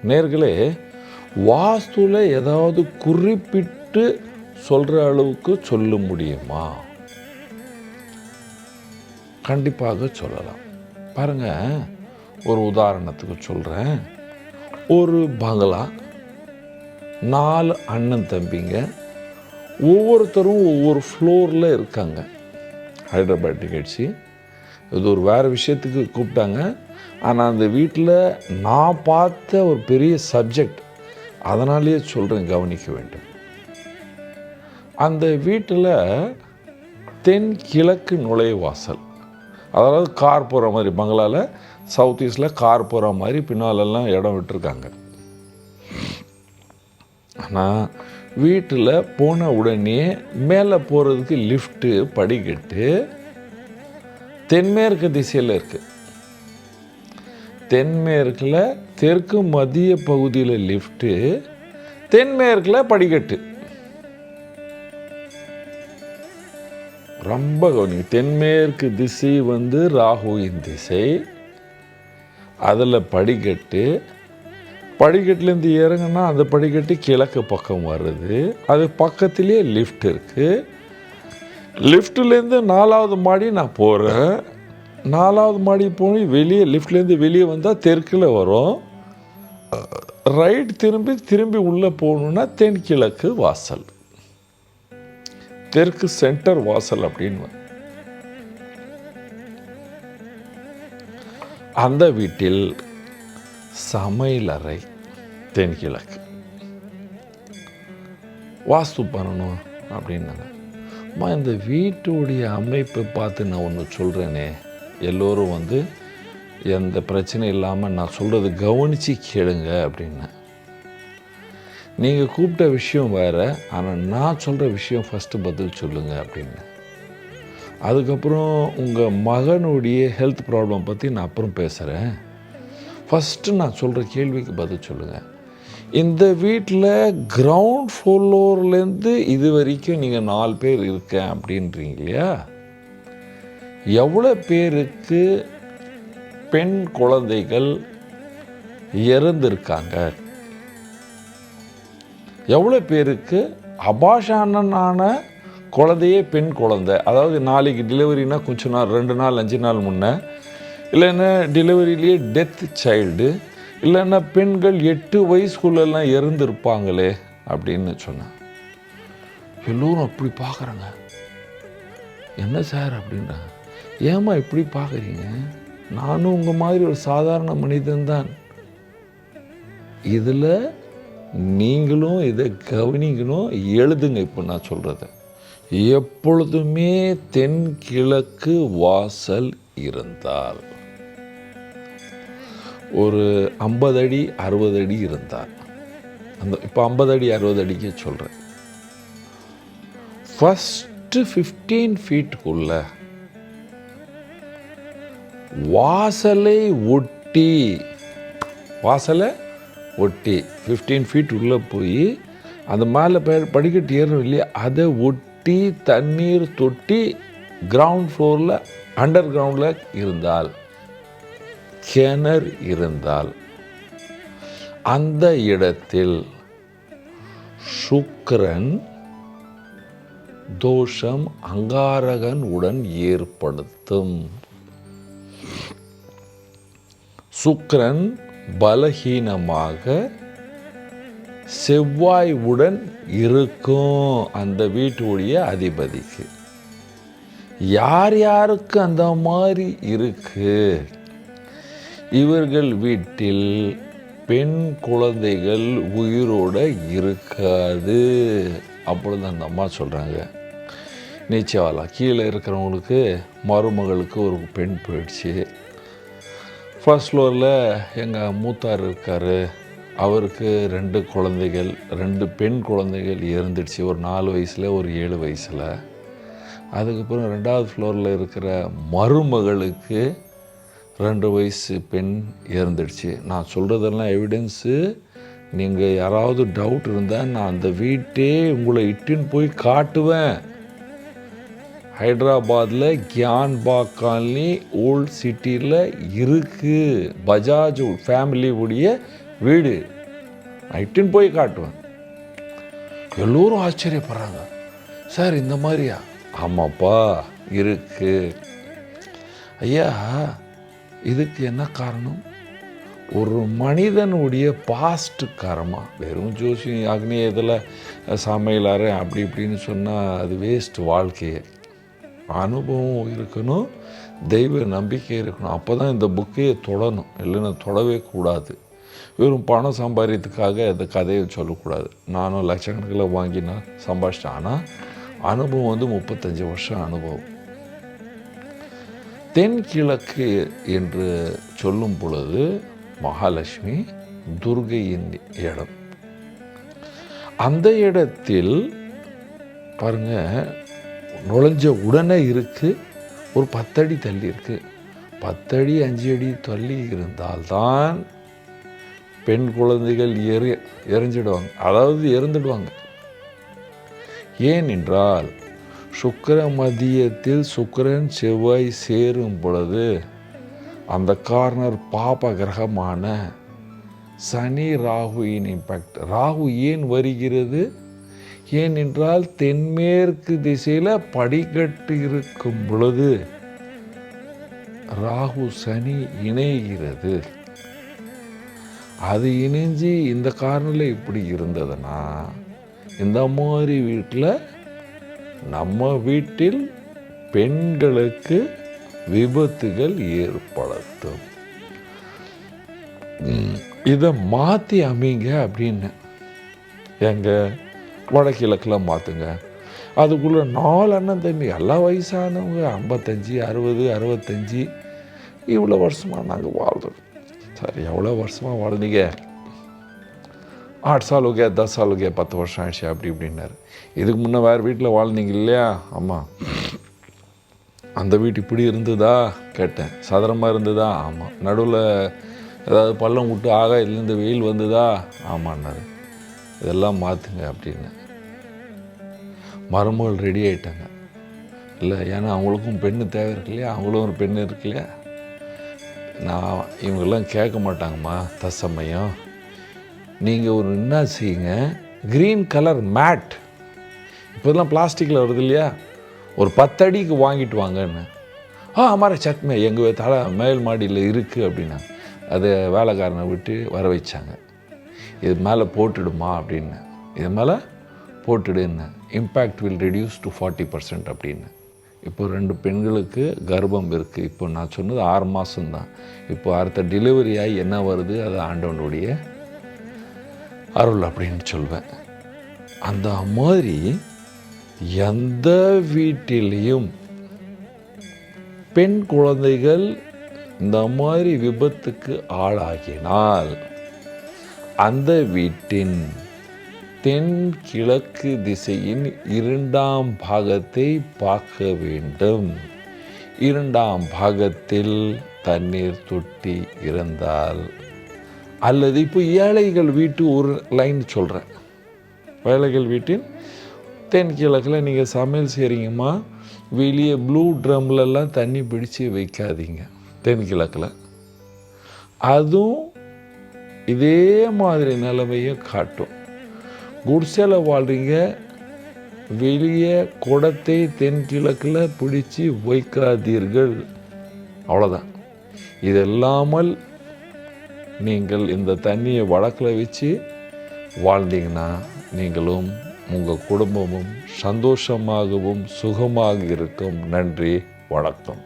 நேர்களே, வாஸ்துவில் ஏதாவது குறிப்பிட்டு சொல்கிற அளவுக்கு சொல்ல முடியுமா? கண்டிப்பாக சொல்லலாம். பாருங்கள், ஒரு உதாரணத்துக்கு சொல்கிறேன். ஒரு பங்களா, 4 அண்ணன் தம்பிங்க, ஒவ்வொருத்தரும் ஒவ்வொரு ஃப்ளோரில் இருக்காங்க. ஹைதராபாத் நிகழ்ச்சி இது ஒரு வேறு விஷயத்துக்கு கூப்பிட்டாங்க. ஆனால் அந்த வீட்டில் நான் பார்த்த ஒரு பெரிய சப்ஜெக்ட், அதனாலேயே சொல்கிறேன், கவனிக்க வேண்டும். அந்த வீட்டில் தென்கிழக்கு நுழைவாசல், அதாவது கார் போகிற மாதிரி, பங்களாவில் சவுத் ஈஸ்டில் கார் போகிற மாதிரி பின்னாலெல்லாம் இடம் விட்டுருக்காங்க. ஆனால் வீட்டில் போன உடனே மேலே போகிறதுக்கு லிஃப்ட்டு, படிக்கட்டு தென்மேற்கு திசையில் இருக்குது. தென்மேற்கில் தெற்கு மத்திய பகுதியில் லிஃப்ட்டு, தென்மேற்கில் படிக்கட்டு. ரொம்ப கவனிங்க. தென்மேற்கு திசை ராகுவின் திசை, அதில் படிக்கட்டு. படிக்கட்டுலேருந்து இறங்குனா அந்த படிக்கட்டு கிழக்கு பக்கம் வருது. அது பக்கத்துலேயே லிஃப்ட் இருக்குது. லிஃப்ட்லேருந்து 4வது மாடி நான் போகிறேன். 4வது மாடி போய் வெளியே, லிஃப்ட்லேருந்து வெளியே வந்தால் தெற்கில் வரும். ரைட் திரும்பி உள்ளே போகணுன்னா தென்கிழக்கு வாசல், தெற்கு சென்டர் வாசல் அப்படின்னு. அந்த வீட்டில் சமையலறை தென்கிழக்கு. வாஸ்து பண்ணணும் அப்படின்னாங்க. இந்த வீட்டுடைய அமைப்பை பார்த்து நான் ஒன்று சொல்கிறேனே, எல்லோரும் எந்த பிரச்சனையும் இல்லாமல் நான் சொல்கிறது கவனித்து கேளுங்க அப்படின்னு. நீங்கள் கூப்பிட்ட விஷயம் வேறு, ஆனால் நான் சொல்கிற விஷயம் ஃபஸ்ட்டு பதில் சொல்லுங்கள் அப்படின்னு. அதுக்கப்புறம் உங்கள் மகனுடைய ஹெல்த் ப்ராப்ளம் பற்றி நான் அப்புறம் பேசுகிறேன். ஃபஸ்ட்டு நான் சொல்கிற கேள்விக்கு பதில் சொல்லுங்கள். இந்த வீட்டில் கிரவுண்ட் ஃப்ளோர்லேருந்து இது வரைக்கும் நீங்கள் 4 பேர் இருக்கேன் அப்படின்றீங்க இல்லையா? எவ்வளோ பேருக்கு பெண் குழந்தைகள் இறந்துருக்காங்க? எவ்வளோ பேருக்கு அபாஷானனான குழந்தையே பெண் குழந்தை, அதாவது நாளைக்கு டெலிவரினா கொஞ்சம் நாள், 2 நாள் 5 நாள் முன்னே, இல்லைன்னா டெலிவரியிலேயே டெத் சைல்டு, இல்லைன்னா பெண்கள் 8 வயசுக்குள்ளெல்லாம் இறந்துருப்பாங்களே அப்படின்னு சொன்னேன். எல்லோரும் அப்படி பார்க்குறாங்க. என்ன சார் அப்படின்றாங்க. ஏம்மா இப்படி பார்க்குறீங்க? நானும் உங்கள் மாதிரி ஒரு சாதாரண மனிதன்தான். இதில் நீங்களும் இதை கவனிக்கணும், எழுதுங்க. இப்போ நான் சொல்கிறத, எப்பொழுதுமே தென்கிழக்கு வாசல் இருந்தால், ஒரு 50 அடி 60 அடி இருந்தால், இப்போ 50 அடி 60 அடிக்கு சொல்கிறேன். ஃபஸ்ட்டு 15 ஃபீட்டுக்குள்ள வாசலை ஒட்டி 15 ஃபீட் உள்ளே போய் அந்த மேலே படிக்கட்டு ஏறணும் இல்லையா, அதை ஒட்டி தண்ணீர் தொட்டி கிரவுண்ட் ஃப்ளோரில் அண்டர் கிரவுண்டில் இருந்தால், கிணறு இருந்தால், அந்த இடத்தில் சுக்கிரன் தோஷம் அங்காரகன் உடன் ஏற்படுத்தும். சுக்கிரன் பலகீனமாக செவ்வாய் உடன் இருக்கும் அந்த வீட்டுடைய அதிபதிக்கு. யார் யாருக்கு அந்த மாதிரி இருக்கு? இவர்கள் வீட்டில் பெண் குழந்தைகள் உயிரோடு இருக்காது. அப்பொழுது அந்த அம்மா சொல்கிறாங்க, நீச்சவாலா கீழே இருக்கிறவங்களுக்கு மருமகளுக்கு ஒரு பெண் போயிடுச்சு. ஃபர்ஸ்ட் ஃப்ளோரில் எங்கள் மூத்தார் இருக்கார், அவருக்கு 2 குழந்தைகள், 2 பெண் குழந்தைகள் இறந்துடுச்சு. ஒரு 4 வயசில், ஒரு 7 வயசில். அதுக்கப்புறம் 2வது ஃப்ளோரில் இருக்கிற மருமகளுக்கு 2 வயசு பெண் இறந்துடுச்சு. நான் சொல்கிறதெல்லாம் எவிடன்ஸு. நீங்கள் யாராவது டவுட் இருந்தால் நான் அந்த வீட்டே உங்களை இட்டுன்னு போய் காட்டுவேன். ஹைதராபாத்தில் கியான்பாக் காலனி ஓல்ட் சிட்டியில் இருக்குது. பஜாஜ் ஃபேமிலி உடைய வீடு இட்டுன்னு போய் காட்டுவேன். எல்லோரும் ஆச்சரியப்படுறாங்க. சார் இந்த மாதிரியா? ஆமாப்பா இருக்கு. ஐயா இதுக்கு என்ன காரணம்? ஒரு மனிதனுடைய பாஸ்ட் கர்மா. வெறும் ஜோசி அக்னிய இதில் சமையலாரு அப்படி இப்படின்னு சொன்னால் அது வேஸ்ட். வாழ்க்கையை அனுபவம் இருக்கணும், தெய்வ நம்பிக்கை இருக்கணும். அப்போ தான் இந்த புக்கையை தொடணும், இல்லைன்னா தொடவே கூடாது. வெறும் பணம் சம்பாதிக்கிறதுக்காக இந்த கதையை சொல்லக்கூடாது. நானும் லட்சக்கணக்கில் வாங்கி நான் சம்பாதிச்சிட்டேன். ஆனால் அனுபவம் 35 வருஷம் அனுபவம். தென்கிழக்கு என்று சொல்லும் பொழுது மகாலட்சுமி துர்கையின் இடம். அந்த இடத்தில் பாருங்க, நுழைஞ்ச உடனே இருக்கு, ஒரு 10 அடி தள்ளி இருக்கு. 10 அடி 5 அடி தள்ளி இருந்தால்தான் பெண் குழந்தைகள் எரிஞ்சிடுவாங்க, அதாவது இறந்துடுவாங்க. ஏனென்றால் சுக்கிர மதியத்தில் சுக்கிரன் செவ்வாய் சேரும் பொழுது அந்த கார்னர் பாப கிரகமான சனி ராகுவின் இம்பேக்ட். ராகு ஏன் வருகிறது? ஏனென்றால் தென்மேற்கு திசையில் படிக்கட்டு இருக்கும் பொழுது ராகு சனி இணைகிறது. அது இணைஞ்சு இந்த கார்னரில் இப்படி இருந்ததுன்னா இந்த மாதிரி வீட்டில், நம்ம வீட்டில் பெண்களுக்கு விபத்துகள் ஏற்படுத்தும். இதை மாற்றி அமைங்க அப்படின்னு எங்கள் வடகிழக்கில் மாற்றுங்க. அதுக்குள்ளே 4 அண்ணன் தம்பி, எல்லாம் வயசானவங்க, 55 60 65. இவ்வளோ வருஷமாக நாங்கள் வாழ்றோம். சரி, எவ்வளோ வருஷமாக வாழ்ந்தீங்க? 8 साल हो गया, 10 साल हो गया, 10 வருஷம் ஆயிடுச்சு அப்படி இப்படின்னாரு. இதுக்கு முன்னே வேறு வீட்டில் வாழ்ந்தீங்க இல்லையா? ஆமாம். அந்த வீட்டு இப்படி இருந்ததா கேட்டேன். சதுரமாக இருந்ததா? ஆமாம். நடுவில் ஏதாவது பள்ளம் விட்டு ஆகாயத்துலேருந்து வெயில் வந்ததா? ஆமான்னாரு. இதெல்லாம் மாற்றுங்க அப்படின்னு. மருமகள் ரெடி ஆகிட்டாங்க. இல்லை, ஏன்னா அவங்களுக்கும் பெண்ணு தேவை இருக்கு இல்லையா, அவங்களும் ஒரு பெண்ணு இருக்கு இல்லையா. நான் இவங்கெல்லாம் கேட்க மாட்டாங்கம்மா தற்சமயம். நீங்கள் ஒரு என்ன செய்யுங்க, க்ரீன் கலர் மேட், இப்போதெல்லாம் பிளாஸ்டிக்கில் வருது இல்லையா, ஒரு 10 அடிக்கு வாங்கிட்டு வாங்கன்னு. அம்மார சட்மே எங்கள் தலை மேல் மாடியில் இருக்குது அப்படின்னா அதை வேலைக்காரனை விட்டு வர வச்சாங்க. இது மேலே போட்டுடுமா அப்படின்னு. இது மேலே போட்டுடுன்னு. இம்பேக்ட் வில் ரெடியூஸ் டு 40% அப்படின்னு. இப்போ 2 பெண்களுக்கு கர்ப்பம் இருக்குது. இப்போ நான் சொன்னது 6 மாதம்தான். இப்போ அடுத்த டெலிவரி ஆகி என்ன வருது, அது ஆண்டவனுடைய அருள் அப்படின்னு சொல்வேன். அந்த மாதிரி எந்த வீட்டிலையும் பெண் குழந்தைகள் இந்த மாதிரி விபத்துக்கு ஆளாகினால் அந்த வீட்டின் தென்கிழக்கு திசையின் 2ஆம் பாகத்தை பார்க்க வேண்டும். 2ஆம் பாகத்தில் தண்ணீர் தொட்டி இருந்தால், அல்லது இப்போ ஏழைகள் வீட்டு ஒரு லைன் சொல்கிறேன். ஏழைகள் வீட்டின் தென்கிழக்கில் நீங்கள் சமையல் செய்கிறீங்கம்மா, வெளியே ப்ளூ ட்ரம்லெல்லாம் தண்ணி பிடிச்சி வைக்காதீங்க தென்கிழக்கில். அதுவும் இதே மாதிரி நிலைமையை காட்டும். குடிசையில் வாழ்கிறீங்க, வெளியே குடத்தை தென்கிழக்கில் பிடிச்சி வைக்காதீர்கள். அவ்வளோதான். இது இல்லாமல் நீங்கள் இந்த தண்ணியை வடக்கில் வச்சு வாழ்ந்தீங்கன்னா நீங்களும் உங்கள் குடும்பமும் சந்தோஷமாகவும் சுகமாக இருக்கும். நன்றி, வணக்கம்.